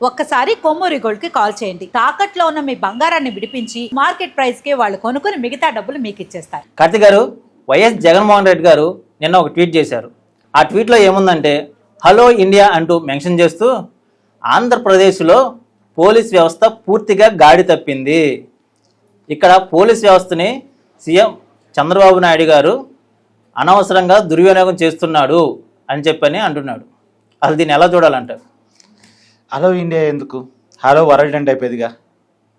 ఒక్కసారి కొమ్మూరి గోల్డ్ కి కాల్ చేయండి. తాకట్లో ఉన్న మీ బంగారాన్ని విడిపించి మార్కెట్ ప్రైస్ కి వాళ్ళు కొనుక్కుని మిగతా డబ్బులు మీకు ఇచ్చేస్తారు. కార్తిక్ గారు, వైఎస్ జగన్మోహన్ రెడ్డి గారు నిన్న ఒక ట్వీట్ చేశారు. ఆ ట్వీట్లో ఏముందంటే, హలో ఇండియా అంటూ మెన్షన్ చేస్తూ ఆంధ్రప్రదేశ్లో పోలీస్ వ్యవస్థ పూర్తిగా గాడి తప్పింది. ఇక్కడ పోలీస్ వ్యవస్థని సీఎం చంద్రబాబు నాయుడు గారు అనవసరంగా దుర్వినియోగం చేస్తున్నాడు అని చెప్పని అంటున్నాడు. అసలు దీన్ని ఎలా చూడాలంటారు? హలో ఇండియా ఎందుకు, హలో వరల్డ్ అంటే అయిపోయేదిగా.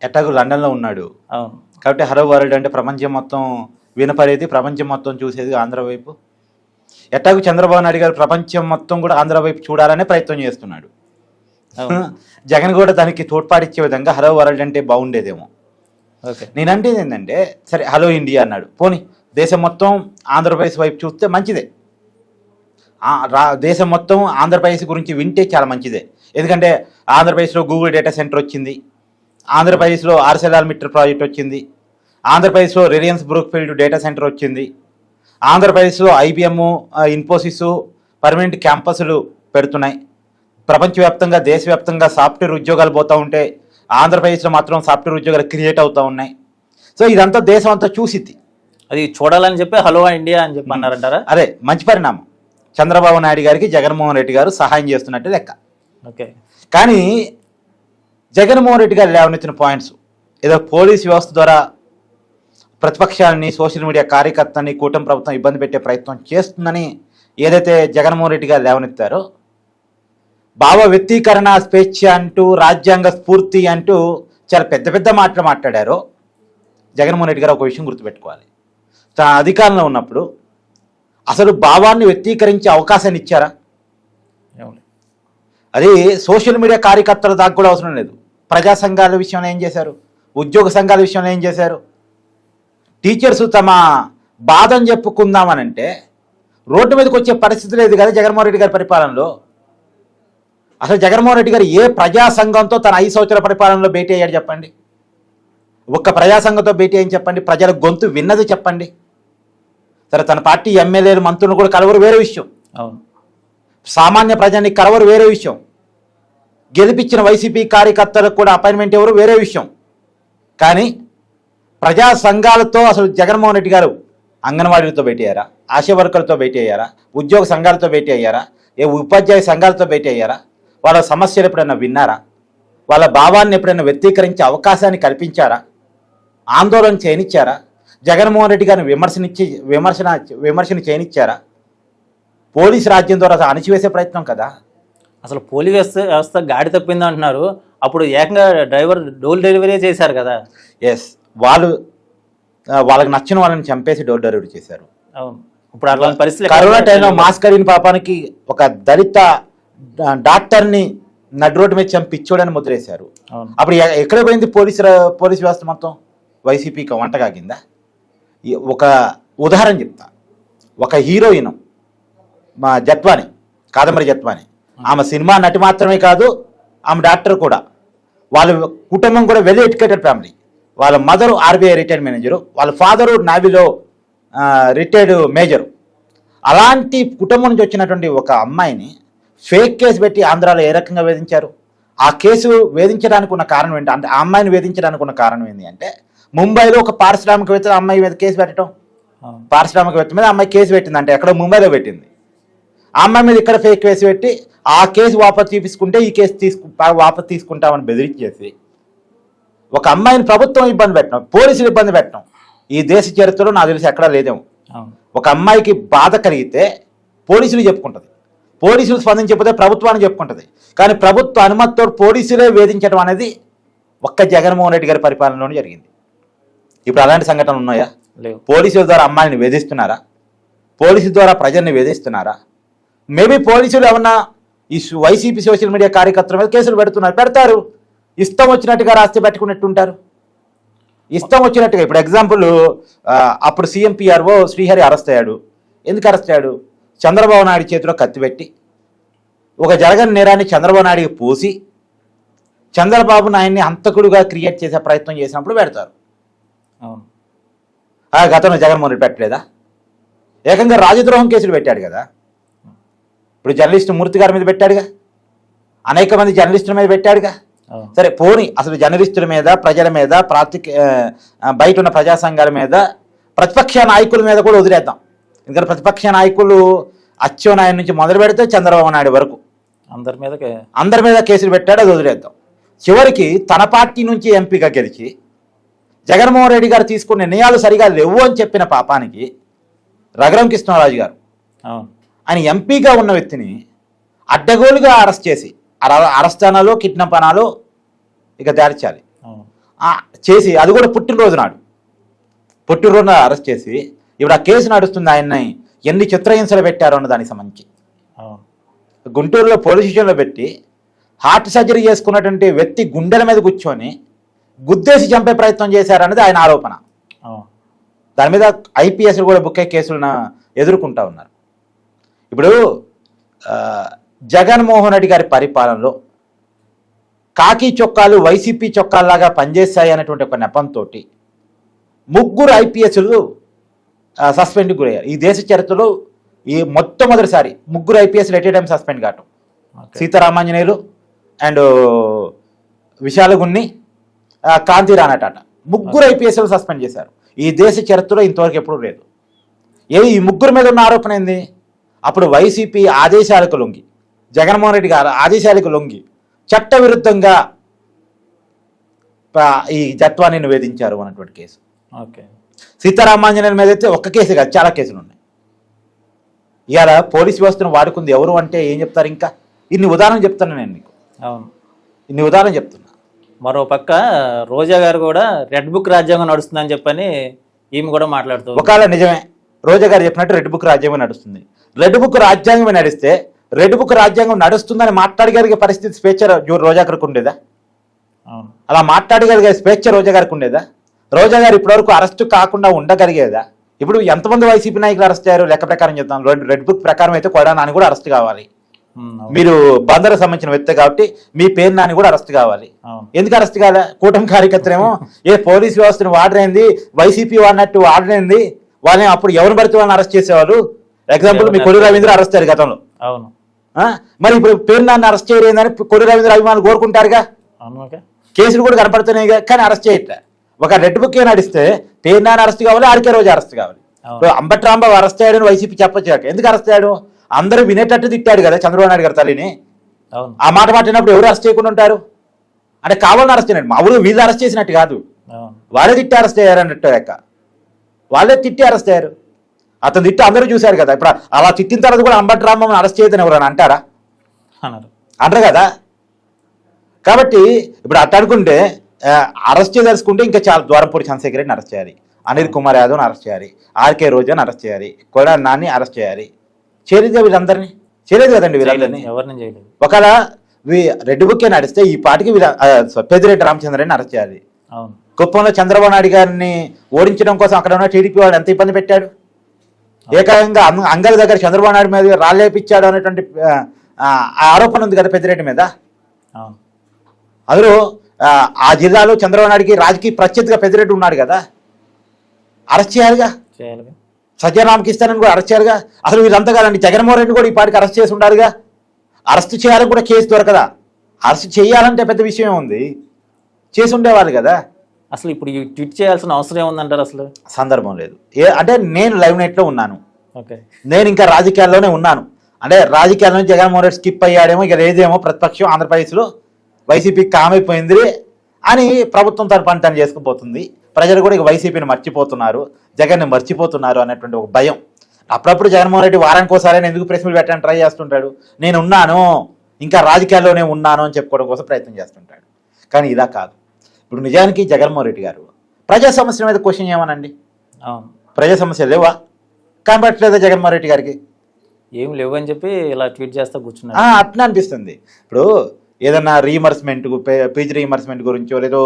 ఎట్టాగు లండన్లో ఉన్నాడు. అవును, కాబట్టి హలో వరల్డ్ అంటే ప్రపంచం మొత్తం వినపడేది, ప్రపంచం మొత్తం చూసేది ఆంధ్ర వైపు. ఎట్టాగు చంద్రబాబు నాయుడు గారు ప్రపంచం మొత్తం కూడా ఆంధ్ర వైపు చూడాలనే ప్రయత్నం చేస్తున్నాడు. జగన్ కూడా దానికి తోడ్పాటిచ్చే విధంగా హలో వరల్డ్ అంటే బాగుండేదేమో. ఓకే, నేనంటే ఏంటంటే, సరే హలో ఇండియా అన్నాడు, పోనీ దేశం మొత్తం ఆంధ్రప్రదేశ్ వైపు చూస్తే మంచిదే. దేశం మొత్తం ఆంధ్రప్రదేశ్ గురించి వింటే చాలా మంచిదే. ఎందుకంటే ఆంధ్రప్రదేశ్లో గూగుల్ డేటా సెంటర్ వచ్చింది, ఆంధ్రప్రదేశ్లో ఆర్సెల్ఆర్మిట్టర్ ప్రాజెక్ట్ వచ్చింది, ఆంధ్రప్రదేశ్లో రిలయన్స్ బ్రూక్ఫీల్డ్ డేటా సెంటర్ వచ్చింది, ఆంధ్రప్రదేశ్లో ఐబిఎం, ఇన్ఫోసిస్ పర్మనెంట్ క్యాంపస్లు పెడుతున్నాయి. ప్రపంచవ్యాప్తంగా దేశవ్యాప్తంగా సాఫ్ట్వేర్ ఉద్యోగాలు పోతూ ఉంటే ఆంధ్రప్రదేశ్లో మాత్రం సాఫ్ట్వేర్ ఉద్యోగాలు క్రియేట్ అవుతూ ఉన్నాయి. సో ఇదంతా దేశం అంతా చూసిద్ది. అది చూడాలని చెప్పి హలో ఇండియా అని చెప్పి అన్నారంటారా? అదే మంచి పరిణామం. చంద్రబాబు నాయుడు గారికి జగన్మోహన్ రెడ్డి గారు సహాయం చేస్తున్నట్టు లెక్క. ఓకే, కానీ జగన్మోహన్ రెడ్డి గారు లేవనెత్తిన పాయింట్స్ ఏదో పోలీస్ వ్యవస్థ ద్వారా ప్రతిపక్షాలని, సోషల్ మీడియా కార్యకర్తని కూటమి ప్రభుత్వం ఇబ్బంది పెట్టే ప్రయత్నం చేస్తుందని ఏదైతే జగన్మోహన్ రెడ్డి గారు లేవనెత్తారో, భావ వ్యక్తీకరణ స్వేచ్ఛ అంటూ, రాజ్యాంగ స్ఫూర్తి అంటూ చాలా పెద్ద పెద్ద మాటలు మాట్లాడారో, జగన్మోహన్ రెడ్డి గారు ఒక విషయం గుర్తుపెట్టుకోవాలి. తన అధికారంలో ఉన్నప్పుడు అసలు భావాన్ని వ్యక్తీకరించే అవకాశాన్ని ఇచ్చారా? అది సోషల్ మీడియా కార్యకర్తల దాకా కూడా అవసరం లేదు. ప్రజా సంఘాల విషయంలో ఏం చేశారు, ఉద్యోగ సంఘాల విషయంలో ఏం చేశారు? టీచర్స్ తమ బాధను చెప్పుకుందామనంటే రోడ్డు మీదకి వచ్చే పరిస్థితి లేదు కదా జగన్మోహన్ రెడ్డి గారి పరిపాలనలో. అసలు జగన్మోహన్ రెడ్డి గారు ఏ ప్రజా సంఘంతో తన 5 సంవత్సరాల పరిపాలనలో భేటీ అయ్యాడు చెప్పండి? ఒక్క ప్రజా సంఘంతో భేటీ అయ్యి చెప్పండి, ప్రజల గొంతు విన్నది చెప్పండి. సరే, తన పార్టీ ఎమ్మెల్యేలు, మంత్రులు కూడా కలవరు, వేరే విషయం. అవును, సామాన్య ప్రజల్ని కలవరు, వేరే విషయం. గెలిపించిన వైసీపీ కార్యకర్తలకు కూడా అపాయింట్మెంట్ ఎవరు, వేరే విషయం. కానీ ప్రజా సంఘాలతో అసలు జగన్మోహన్ రెడ్డి గారు అంగన్వాడీలతో భేటీ అయ్యారా? ఆశా వర్కర్లతో భేటీ అయ్యారా? ఉద్యోగ సంఘాలతో భేటీ అయ్యారా? ఉపాధ్యాయ సంఘాలతో భేటీ అయ్యారా? వాళ్ళ సమస్యలు ఎప్పుడైనా విన్నారా? వాళ్ళ భావాన్ని ఎప్పుడైనా వ్యక్తీకరించే అవకాశాన్ని కల్పించారా? ఆందోళన చేయనిచ్చారా? జగన్మోహన్ రెడ్డి గారిని విమర్శన చేయనిచ్చారా? పోలీసు రాజ్యం ద్వారా అణచివేసే ప్రయత్నం కదా. అసలు పోలీస్ వ్యవస్థ గాడి తప్పింది అంటున్నారు. అప్పుడు ఏకంగా డ్రైవర్ డోర్ డెలివరీ చేశారు కదా. ఎస్, వాళ్ళకి నచ్చిన వాళ్ళని చంపేసి డోర్ డెలివరీ చేశారు. అవును, ఇప్పుడు అట్లాంటి పరిస్థితి. కరోనా టైంలో మాస్క్ కరీని పాపానికి ఒక దళిత డాక్టర్ని నడి రోడ్డు మీద చంపిచ్చోడని ముద్రేశారు. అప్పుడు ఎక్కడ పోయింది పోలీస్ వ్యవస్థ మొత్తం? వైసీపీకి వంటగాగిందా? ఒక ఉదాహరణ చెప్తా. ఒక హీరోయిన్, మా జత్వాని, కాదంబరి జత్వాని, ఆమె సినిమా నటి మాత్రమే కాదు, ఆమె డాక్టర్ కూడా. వాళ్ళ కుటుంబం కూడా వెల్ ఎడ్యుకేటెడ్ ఫ్యామిలీ. వాళ్ళ మదరు ఆర్బీఐ రిటైర్డ్ మేనేజరు, వాళ్ళ ఫాదరు నావీలో రిటైర్డ్ మేజరు. అలాంటి కుటుంబం నుంచి వచ్చినటువంటి ఒక అమ్మాయిని ఫేక్ కేసు పెట్టి ఆంధ్రాలో ఏ రకంగా వేధించారు? ఆ కేసు వేధించడానికి ఉన్న కారణం ఏంటి అంటే, ఆ అమ్మాయిని వేధించడానికి ఉన్న కారణం ఏంటి అంటే, ముంబైలో ఒక పారిశ్రామికవేత్త అమ్మాయి మీద కేసు పెట్టడం. పారిశ్రామికవేత్త మీద అమ్మాయి కేసు పెట్టింది అంటే ఎక్కడో ముంబైలో పెట్టింది. ఆ అమ్మాయి మీద ఇక్కడ ఫేక్ కేసు పెట్టి ఆ కేసు వాపసు తీసుకుంటే ఈ కేసు వాపసు తీసుకుంటామని బెదిరించేసి ఒక అమ్మాయిని ప్రభుత్వం ఇబ్బంది పెట్టడం, పోలీసులు ఇబ్బంది పెట్టడం ఈ దేశ చరిత్రలో నాకు తెలిసి ఎక్కడా లేదేమో. ఒక అమ్మాయికి బాధ కలిగితే పోలీసులు చెప్పుకుంటుంది, పోలీసులు స్పందించకపోతే ప్రభుత్వాన్ని చెప్పుకుంటుంది. కానీ ప్రభుత్వ అనుమతితో పోలీసులే వేధించడం అనేది ఒక్క జగన్మోహన్ రెడ్డి గారి పరిపాలనలోనే జరిగింది. ఇప్పుడు అలాంటి సంఘటనలు ఉన్నాయా? పోలీసుల ద్వారా అమ్మాయిని వేధిస్తున్నారా? పోలీసుల ద్వారా ప్రజల్ని వేధిస్తున్నారా? మేబీ పోలీసులు ఏమన్నా ఈ వైసీపీ సోషల్ మీడియా కార్యకర్తల మీద కేసులు పెడతారు. ఇష్టం వచ్చినట్టుగా రాస్తే పెట్టుకున్నట్టుంటారు, ఇష్టం వచ్చినట్టుగా. ఇప్పుడు ఎగ్జాంపుల్, అప్పుడు సీఎం పిఆర్ఓ శ్రీహరి అరెస్ట్ అయ్యాడు. ఎందుకు అరెస్ట్ అయ్యాడు? చంద్రబాబు నాయుడు చేతిలో కత్తి పెట్టి ఒక జరగని నేరాన్ని చంద్రబాబు నాయుడికి పూసి చంద్రబాబు నాయుడిని హంతకుడుగా క్రియేట్ చేసే ప్రయత్నం చేసినప్పుడు పెడతారు. గతంలో జగన్మోహన్ రెడ్డి పెట్టలేదా? ఏకంగా రాజద్రోహం కేసులు పెట్టాడు కదా. ఇప్పుడు జర్నలిస్ట్ మూర్తి గారి మీద పెట్టాడుగా. అనేక మంది జర్నలిస్టుల మీద పెట్టాడుగా. అవును. సరే పోని అసలు జర్నలిస్టుల మీద, ప్రజల మీద, బయట ఉన్న ప్రజా సంఘాల మీద, ప్రతిపక్ష నాయకుల మీద కూడా వదిలేద్దాం. ఎందుకంటే ప్రతిపక్ష నాయకులు అచ్చెన్నాయుడు నుంచి మొదలు పెడితే చంద్రబాబు నాయుడు వరకు అందరి మీద కేసులు పెట్టాడు, అది వదిలేద్దాం. చివరికి తన పార్టీ నుంచి ఎంపీగా గెలిచి జగన్మోహన్ రెడ్డి గారు తీసుకున్న నిర్ణయాలు సరిగా లేవు అని చెప్పిన పాపానికి రఘురామ కృష్ణరాజు గారు ఆయన ఎంపీగా ఉన్న వ్యక్తిని అడ్డగోలుగా అరెస్ట్ చేసి అరెస్ట్ అనాలో కిడ్నాప్ అనాలో ఇక దార్చాలి చేసి, అది కూడా పుట్టినరోజున అరెస్ట్ చేసి ఇప్పుడు ఆ కేసు నడుస్తుంది. ఆయన్ని ఎన్ని చిత్రహింసలు పెట్టారో అన్న దానికి సంబంధించి గుంటూరులో పోలీస్ స్టేషన్లో పెట్టి హార్ట్ సర్జరీ చేసుకున్నటువంటి వ్యక్తి గుండెల మీద కూర్చొని గుద్దేసి చంపే ప్రయత్నం చేశారన్నది ఆయన ఆరోపణ. దాని మీద ఐపీఎస్లు కూడా బుక్ అయ్యే కేసులను ఎదుర్కొంటా ఉన్నారు. ఇప్పుడు జగన్మోహన్ రెడ్డి గారి పరిపాలనలో కాకి చొక్కాలు వైసీపీ చొక్కాల్లాగా పనిచేస్తాయి అనేటువంటి ఒక నెపంతో 3 ఐపీఎస్లు సస్పెండ్కి గురయ్యారు. ఈ దేశ చరిత్రలో ఈ మొట్టమొదటిసారి 3 ఐపీఎస్లు ఎట్ ఏ టైం సస్పెండ్ కావటం. సీతారామాంజనేయులు అండ్ విశాలగున్ని, కాంతి రాణాటాట 3 ఐపీఎస్లు సస్పెండ్ చేశారు. ఈ దేశ చరిత్రలో ఇంతవరకు ఎప్పుడూ లేదు. ఈ 3 మీద ఉన్న ఆరోపణ ఏంది? అప్పుడు వైసీపీ ఆదేశాలకు లొంగి, జగన్మోహన్ రెడ్డి గారు ఆదేశాలకు లొంగి చట్టవిరుద్ధంగా ఈ జత్వాన్ని నివేదించారు అన్నటువంటి కేసు. సీతారామాంజనేయుల మీద అయితే ఒక్క కేసు కాదు, చాలా కేసులు ఉన్నాయి. ఇవాళ పోలీస్ వ్యవస్థను వాడుకుంది ఎవరు అంటే ఏం చెప్తారు? ఇంకా ఇన్ని ఉదాహరణలు చెప్తాను నేను నీకు. ఇన్ని ఉదాహరణలు చెప్తున్నా. మరో పక్క రోజా గారు కూడా రెడ్ బుక్ రాజ్యాంగం నడుస్తుందని చెప్పని ఈమె కూడా మాట్లాడుతుంది. ఒకవేళ నిజమే రోజా గారు చెప్పినట్టు రెడ్ బుక్ రాజ్యాంగం నడుస్తుంది. రెడ్ బుక్ రాజ్యాంగమే నడిస్తే రెడ్ బుక్ రాజ్యాంగం నడుస్తుందని మాట్లాడగలిగే పరిస్థితి స్వేచ్ఛ రోజా గారికి ఉండేదా? అలా మాట్లాడగలిగే స్వేచ్ఛ రోజా గారికి ఉండేదా? రోజా గారు ఇప్పటివరకు అరెస్టు కాకుండా ఉండగలిగేదా? ఇప్పుడు ఎంతమంది వైసీపీ నాయకులు అరెస్ట్ అయ్యారు లెక్క ప్రకారం చెప్తాం. రెడ్ బుక్ ప్రకారం అయితే కొడా నాని కూడా అరెస్ట్ కావాలి. మీరు బందరు సంబంధించిన వ్యక్తి కాబట్టి మీ పేరు నాని కూడా అరెస్ట్ కావాలి. ఎందుకు అరెస్ట్ కాదా? కూటమి కార్యకర్తలేమో పోలీస్ వ్యవస్థను వాడరైంది, వైసీపీ వాడినట్టు వాడరైంది, వాళ్ళని అప్పుడు ఎవరు పడితే వాళ్ళని అరెస్ట్ చేసేవాళ్ళు. ఎగ్జాంపుల్ మీ కొడి రవీంద్ర అరెస్ట్ అయ్యారు గతంలో. మరి ఇప్పుడు పేరు నాన్ని అరెస్ట్ చేయలేదని కొడి రవీంద్ర అభిమానులు కోరుకుంటారుగా. కేసులు కూడా కనపడుతున్నాయి కానీ అరెస్ట్ చేయట్లే. ఒక రెడ్ బుక్ నడిస్తే పేరు నాని అరెస్ట్ కావాలి, ఆర్కే రోజు అరెస్ట్ కావాలి. అంబటి రాంబాబు అరెస్ట్ అయ్యాడని వైసీపీ చెప్పొచ్చాక ఎందుకు అరెస్ట్ అయ్యాడు? అందరూ వినేటట్టు తిట్టాడు కదా చంద్రబాబు నాయుడు గారు తల్లిని. ఆ మాట మాట్లాడినప్పుడు ఎవరు అరెస్ట్ చేయకుండా ఉంటారు? అంటే కావాలని అరెస్ట్ అయినట్టు, మా ఊరు వీళ్ళు అరెస్ట్ చేసినట్టు కాదు, వాళ్ళే తిట్టి అరెస్ట్ అయ్యారు అన్నట్టు లెక్క. వాళ్ళే తిట్టి అరెస్ట్ అయ్యారు. అతను తిట్టి అందరూ చూశారు కదా. ఇప్పుడు అలా తిట్టిన తర్వాత కూడా అంబటి రాంబాబుని అరెస్ట్ చేయదని ఎవరైనా అంటారా? అంటారు కదా. కాబట్టి ఇప్పుడు అట్ట అనుకుంటే అరెస్ట్ చేయదలుచుకుంటే ఇంకా చాలా ద్వారంపూడి చంద్రశేఖర్ రెడ్డిని అరెస్ట్ చేయాలి, అనిల్ కుమార్ యాదవ్ని అరెస్ట్ చేయాలి, ఆర్కే రోజాని అరెస్ట్ చేయాలి, కొడా నాన్ని అరెస్ట్ చేయాలి. చేయలేదు వీళ్ళందరినీ, చేయలేదు కదండి వీళ్ళందరినీ. ఒకవేళ రెడ్ బుక్కే నడిస్తే ఈ పాటికి పెద్దిరెడ్డి రామచంద్రని అరెస్ట్ చేయాలి. కుప్పంలో చంద్రబాబు నాయుడు గారిని ఓడించడం కోసం అక్కడ ఉన్న టీడీపీ వాడు ఎంత ఇబ్బంది పెట్టాడు. ఏకంగా అంగల దగ్గర చంద్రబాబు నాయుడు మీద రాళ్ళేపించాడు అనేటువంటి ఆరోపణ ఉంది కదా పెద్దిరెడ్డి మీద. అందులో ఆ జిల్లాలో చంద్రబాబు నాయుడికి రాజకీయ ప్రత్యర్థిగా పెద్దిరెడ్డి ఉన్నాడు కదా, అరెస్ట్ చేయాలిగా. సజ్జన రామకృష్ణని కూడా అరెస్ట్ చేయాలిగా. అసలు వీళ్ళంతా కాదండి, జగన్మోహన్ రెడ్డి కూడా ఈ పాటికి అరెస్ట్ చేసి ఉండాలిగా. అరెస్ట్ చేయాలని కూడా కేసు దొరకదా? అరెస్ట్ చేయాలంటే పెద్ద విషయం ఉంది, చేసి ఉండేవాళ్ళు కదా. అసలు ఇప్పుడు ఈ ట్వీట్ చేయాల్సిన అవసరం ఏముందంటారు? అసలు సందర్భం లేదు. అంటే నేను లైవ్ నెట్లో ఉన్నాను, నేను ఇంకా రాజకీయాల్లోనే ఉన్నాను. అంటే రాజకీయాల నుంచి జగన్మోహన్ రెడ్డి స్కిప్ అయ్యాడేమో, ఇక లేదేమో ప్రతిపక్షం ఆంధ్రప్రదేశ్లో వైసీపీ కామైపోయింది అని ప్రభుత్వం తరపున తను చేసుకుపోతుంది. ప్రజలు కూడా ఇక వైసీపీని మర్చిపోతున్నారు, జగన్ని మర్చిపోతున్నారు అనేటువంటి ఒక భయం. అప్పుడప్పుడు జగన్మోహన్ రెడ్డి వారానికి ఒకసారి ఎందుకు ప్రెస్ మీట్ పెట్టడానికి ట్రై చేస్తుంటాడు. నేను ఉన్నాను, ఇంకా రాజకీయాల్లోనే ఉన్నాను అని చెప్పుకోవడం కోసం ప్రయత్నం చేస్తుంటాడు. కానీ ఇలా కాదు. ఇప్పుడు నిజానికి జగన్మోహన్ రెడ్డి గారు ప్రజా సమస్యల మీద క్వశ్చన్ చేయమనండి. ప్రజా సమస్యలు లేవా? కనపట్లేదా జగన్మోహన్ రెడ్డి గారికి? ఏం లేవు అని చెప్పి ఇలా ట్వీట్ చేస్తా కూర్చున్నా అట్లా అనిపిస్తుంది. ఇప్పుడు ఏదన్నా రీఎంబర్స్మెంట్, పీజీ రీఎంబర్స్మెంట్ గురించో, లేదో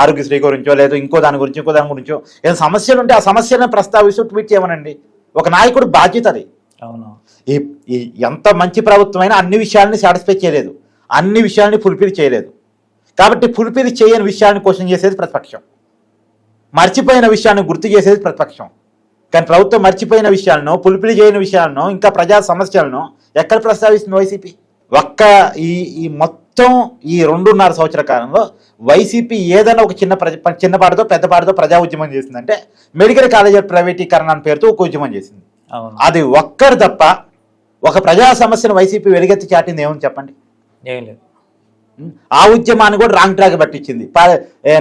ఆరోగ్యశ్రీ గురించో, లేదో ఇంకో దాని గురించో ఏదైనా సమస్యలు ఉంటే ఆ సమస్యలను ప్రస్తావిస్తూ ట్వీట్ చేయమనండి. ఒక నాయకుడు బాధ్యత అది. ఎంత మంచి ప్రభుత్వం అయినా అన్ని విషయాలని సాటిస్ఫై చేయలేదు, అన్ని విషయాలని ఫుల్ఫిల్ చేయలేదు. కాబట్టి ఫుల్ఫిల్ చేయని విషయాన్ని క్వశ్చన్ చేసేది ప్రతిపక్షం, మర్చిపోయిన విషయాన్ని గుర్తు చేసేది ప్రతిపక్షం. కానీ ప్రభుత్వం మర్చిపోయిన విషయాలను, ఫుల్ఫిల్ చేయని విషయాలను, ఇంకా ప్రజా సమస్యలను ఎక్కడ ప్రస్తావిస్తుంది వైసీపీ? ఒక్క ఈ మొత్తం ఈ 2.5 సంవత్సరాల కాలంలో వైసీపీ ఏదైనా ఒక చిన్నపాటితో పెద్దపాటితో ప్రజా ఉద్యమం చేసిందంటే మెడికల్ కాలేజ్ ప్రైవేటీకరణ అనే పేరుతో ఒక ఉద్యమం చేసింది. అవును. అది ఒక్కరు తప్ప ఒక ప్రజా సమస్యను వైసీపీ వెలుగెత్తి చాటింది ఏమని చెప్పండి. ఏం లేదు. ఆ ఉద్యమాన్ని కూడా రాంగ్ ట్రాక్ పట్టించింది.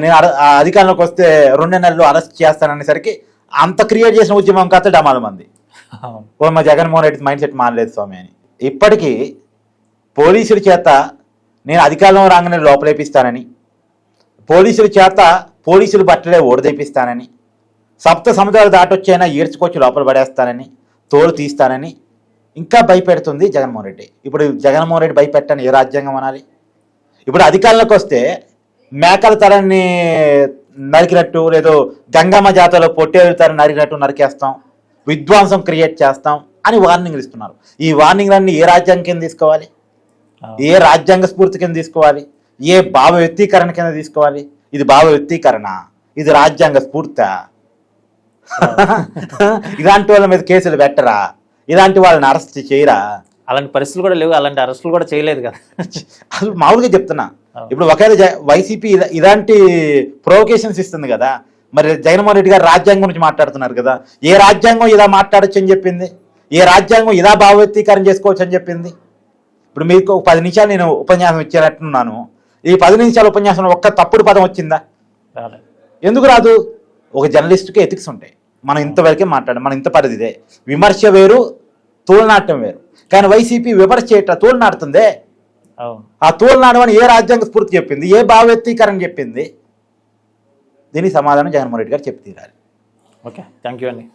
నేను అధికారంలోకి వస్తే 2 నెలలు అరెస్ట్ చేస్తాననేసరికి అంత క్రియేట్ చేసిన ఉద్యమం కాస్త డమాల మంది మా జగన్మోహన్ రెడ్డి మైండ్ సెట్ మారలేదు స్వామి అని. ఇప్పటికీ పోలీసుల చేత నేను అధికారంలో రాగానే లోపలేపిస్తానని, పోలీసుల చేత పోలీసులు బట్టలే ఓడదీపిస్తానని, సప్త సముద్రాలు దాటొచ్చైనా ఈడ్చుకొచ్చి లోపల పడేస్తానని, తోలు తీస్తానని ఇంకా భయపెడుతుంది జగన్మోహన్ రెడ్డి. ఇప్పుడు జగన్మోహన్ రెడ్డి భయపెట్టని ఏ రాజ్యాంగం అనాలి? ఇప్పుడు అధికారంలోకి వస్తే మేకల తరాన్ని నరికినట్టు, లేదో గంగమ్మ జాతరలో పొట్టేలు తరం నరికినట్టు నరికేస్తాం, విధ్వంసం క్రియేట్ చేస్తాం అని వార్నింగ్లు ఇస్తున్నారు. ఈ వార్నింగ్లన్నీ ఏ రాజ్యాంగం కింద తీసుకోవాలి? ఏ రాజ్యాంగ స్ఫూర్తి కింద తీసుకోవాలి? ఏ భావ వ్యక్తీకరణ కింద తీసుకోవాలి? ఇది భావ వ్యక్తీకరణ, ఇది రాజ్యాంగ స్ఫూర్తి. ఇలాంటి వాళ్ళ మీద కేసులు పెట్టరా? ఇలాంటి వాళ్ళని అరెస్ట్ చేయరా? అలాంటి పరిస్థితులు కూడా లేవు, అలాంటి అరెస్టులు కూడా చేయలేదు కదా. అసలు మామూలుగా చెప్తున్నా. ఇప్పుడు ఒకవేళ వైసీపీ ఇలాంటి ప్రొవొకేషన్స్ ఇస్తుంది కదా, మరి జగన్మోహన్ రెడ్డి గారు రాజ్యాంగం గురించి మాట్లాడుతున్నారు కదా. ఏ రాజ్యాంగం ఇలా మాట్లాడచ్చు అని చెప్పింది? ఏ రాజ్యాంగం ఇలా భావ వ్యక్తీకరణ చేసుకోవచ్చు అని చెప్పింది? ఇప్పుడు మీకు 10 నిమిషాలు నేను ఉపన్యాసం ఇచ్చేటట్టున్నాను. ఈ 10 నిమిషాల ఉపన్యాసంలో ఒక్క తప్పుడు పదం వచ్చిందా? ఎందుకు రాదు? ఒక జర్నలిస్ట్కి ఎథిక్స్ ఉంటాయి. మనం ఇంతవరకే మాట్లాడాం, మన ఇంత పరిధిదే. విమర్శ వేరు, తోలునాటం వేరు. కానీ వైసీపీ విమర్శ చేయట తోలునాడుతుందే. ఆ తోలునాడమని ఏ రాజ్యాంగ స్ఫూర్తి చెప్పింది? ఏ భావ వ్యక్తీకరణ చెప్పింది? దీనికి సమాధానం జగన్మోహన్ రెడ్డి గారు చెప్పి తీరాలి. ఓకే, థ్యాంక్ యూ అండి.